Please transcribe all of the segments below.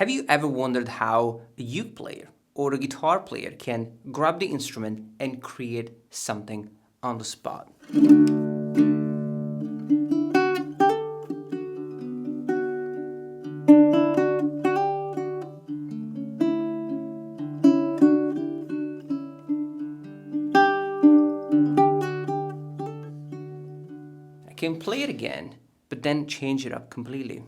Have you ever wondered how a uke player or a guitar player can grab the instrument and create something on the spot? I can play it again, but then change it up completely.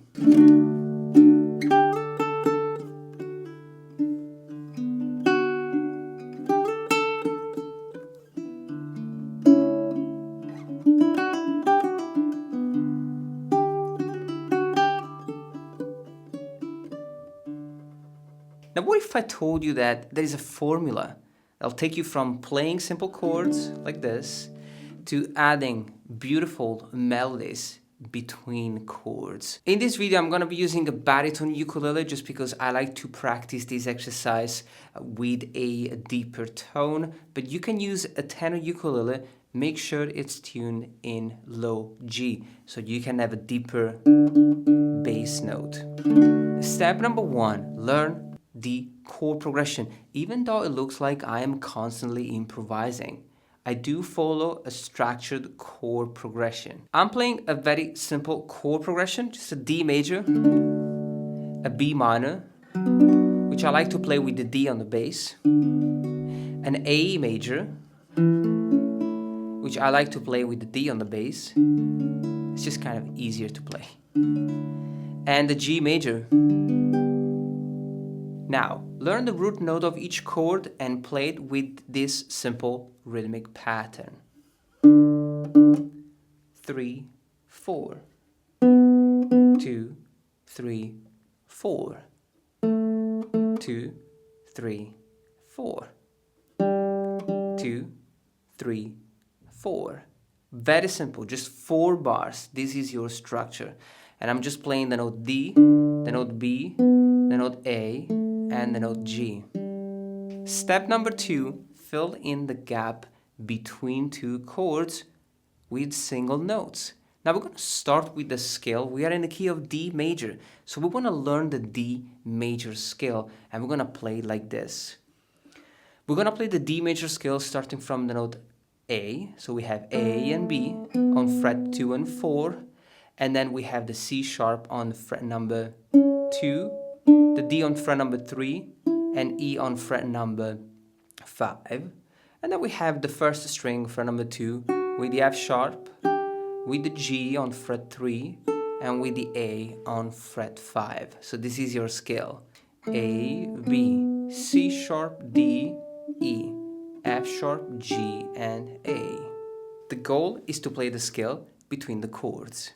Now, what if I told you that there is a formula that'll take you from playing simple chords like this to adding beautiful melodies between chords? In this video, I'm going to be using a baritone ukulele just because I like to practice this exercise with a deeper tone, but you can use a tenor ukulele. Make sure it's tuned in low G so you can have a deeper bass note. Step number 1, learn the chord progression. Even though it looks like I am constantly improvising, I do follow a structured chord progression. I'm playing a very simple chord progression, just a D major, a B minor, which I like to play with the D on the bass, an A major, which I like to play with the D on the bass. It's just kind of easier to play. And the G major. Now, learn the root note of each chord and play it with this simple rhythmic pattern. 3, 4. 2, 3, 4. 2, 3, 4. 2, 3, 4. Very simple, just 4 bars. This is your structure. And I'm just playing the note D, the note B, the note A, and the note G. Step number 2, fill in the gap between 2 chords with single notes. Now we're going to start with the scale. We are in the key of D major, so we want to learn the D major scale, and we're going to play like this. We're going to play the D major scale starting from the note A, so we have A and B on fret 2 and 4, and then we have the C sharp on fret number 2, the D on fret number 3, and E on fret number 5. And then we have the first string, fret number 2, with the F sharp, with the G on fret 3, and with the A on fret 5. So this is your scale. A, B, C sharp, D, E, F sharp, G, and A. The goal is to play the scale between the chords.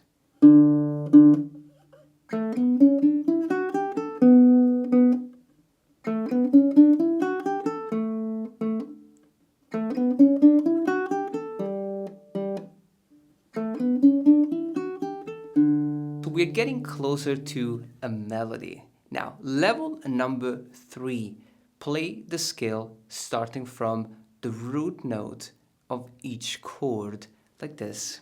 We're getting closer to a melody. Now, level number 3, play the scale starting from the root note of each chord, like this.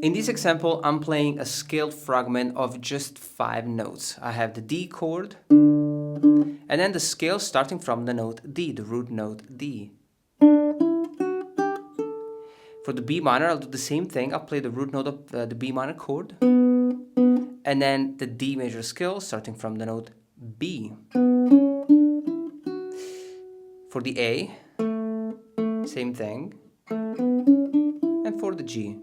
In this example, I'm playing a scaled fragment of just 5 notes. I have the D chord, and then the scale starting from the note D, the root note D. For the B minor, I'll do the same thing. I'll play the root note of the B minor chord, and then the D major scale starting from the note B. For the A, same thing, and for the G.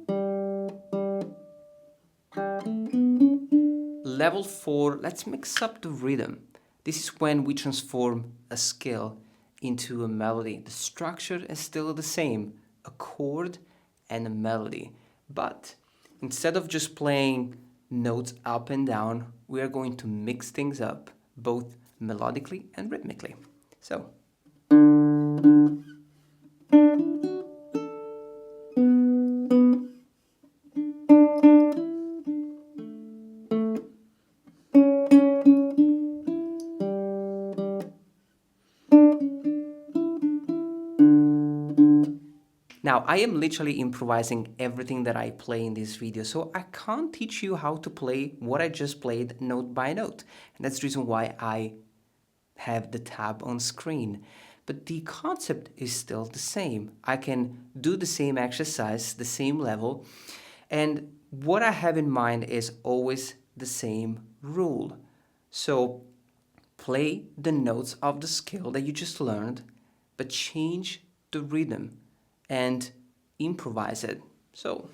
Level 4, let's mix up the rhythm. This is when we transform a scale into a melody. The structure is still the same, a chord and a melody. But instead of just playing notes up and down, we are going to mix things up, both melodically and rhythmically. So. Now, I am literally improvising everything that I play in this video, so I can't teach you how to play what I just played note by note. And that's the reason why I have the tab on screen. But the concept is still the same. I can do the same exercise, the same level, and what I have in mind is always the same rule. So play the notes of the skill that you just learned, but change the rhythm and improvise it. So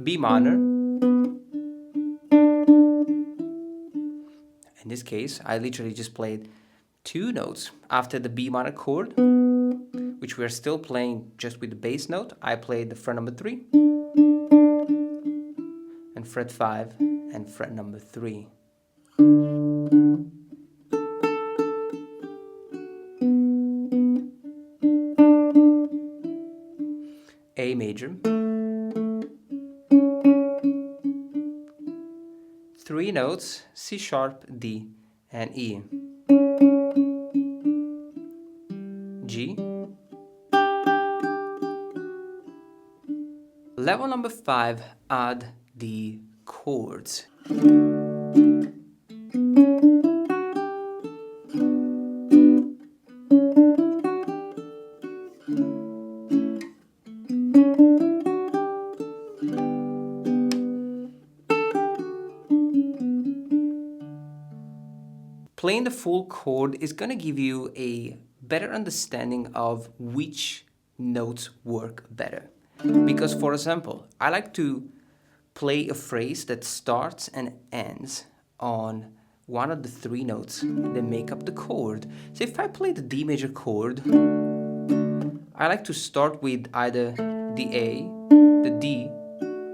B minor. In this case, I literally just played 2 notes after the B minor chord, which we are still playing just with the bass note. I played the fret number 3 and fret 5 and fret number 3. A major, 3 notes, C sharp, D, and E. G. Level number 5, add the chords. Playing the full chord is going to give you a better understanding of which notes work better. Because, for example, I like to play a phrase that starts and ends on one of the 3 notes that make up the chord. So if I play the D major chord, I like to start with either the A, the D,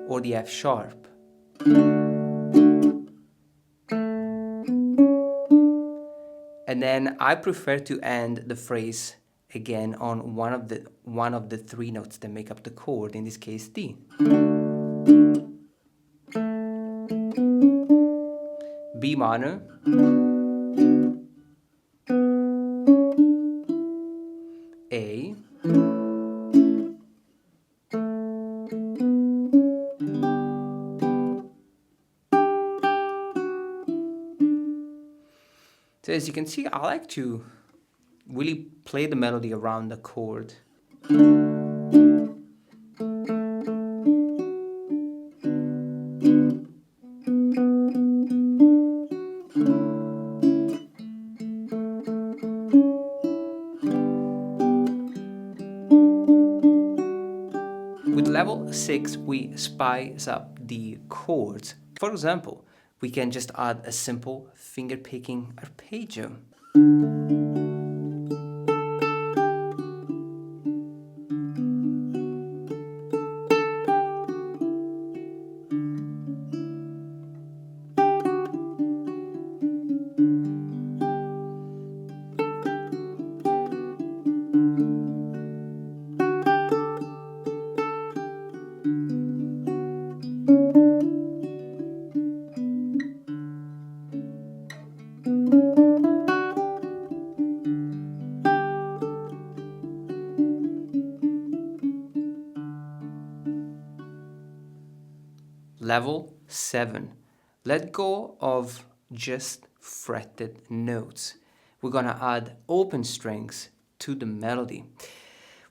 or the F sharp. And then I prefer to end the phrase again on one of the 3 notes that make up the chord, in this case D. B minor, A, so as you can see, I like to really play the melody around the chord. With level 6, we spice up the chords. For example, we can just add a simple finger-picking arpeggio. Level 7. Let go of just fretted notes. We're going to add open strings to the melody,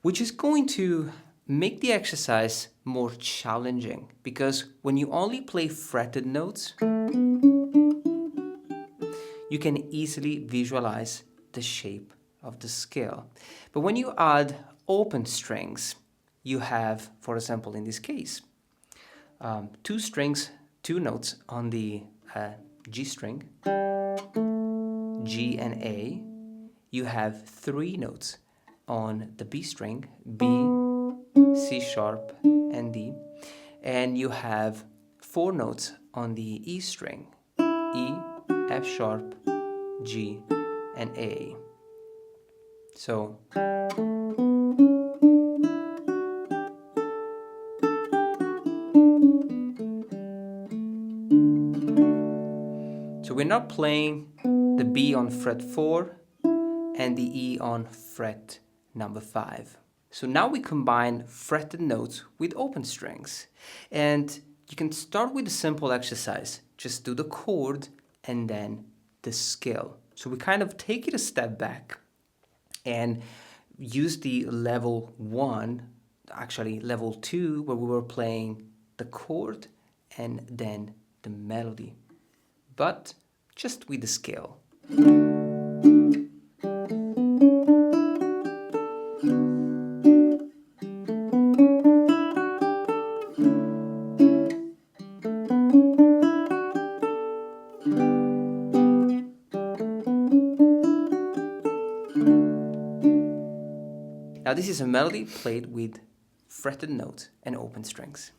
which is going to make the exercise more challenging, because when you only play fretted notes, you can easily visualize the shape of the scale. But when you add open strings, you have, for example, in this case, 2 strings, 2 notes on the G string, G and A. You have 3 notes on the B string, B, C sharp, and D. And you have 4 notes on the E string, E, F sharp, G, and A. So we're not playing the B on fret 4 and the E on fret number 5. So now we combine fretted notes with open strings. And you can start with a simple exercise. Just do the chord and then the scale. So we kind of take it a step back and use the level 1, actually level 2, where we were playing the chord and then the melody, but just with the scale. Now this is a melody played with fretted notes and open strings.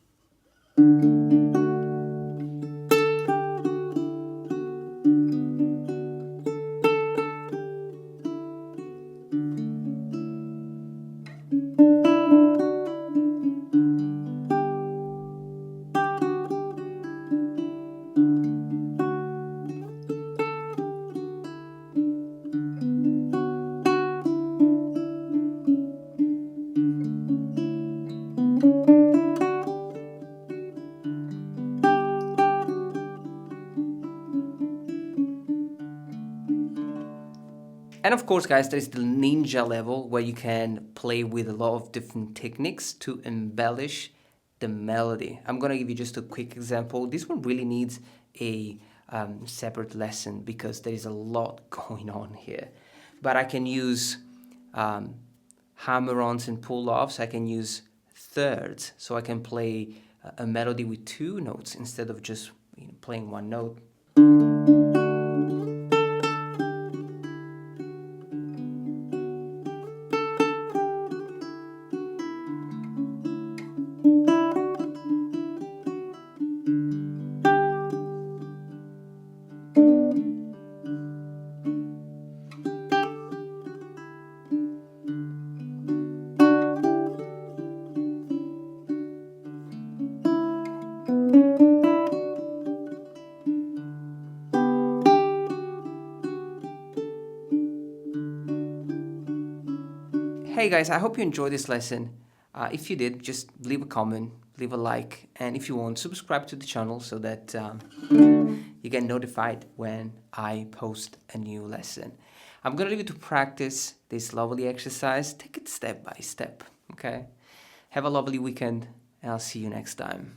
And of course, guys, there is the ninja level where you can play with a lot of different techniques to embellish the melody. I'm gonna give you just a quick example. This one really needs a separate lesson because there is a lot going on here. But I can use hammer-ons and pull-offs. I can use thirds, so I can play a melody with 2 notes instead of just playing 1 note. Hey guys, I hope you enjoyed this lesson. If you did, just leave a comment, leave a like, and if you want, subscribe to the channel so that you get notified when I post a new lesson. I'm gonna leave you to practice this lovely exercise. Take it step by step, okay? Have a lovely weekend, and I'll see you next time.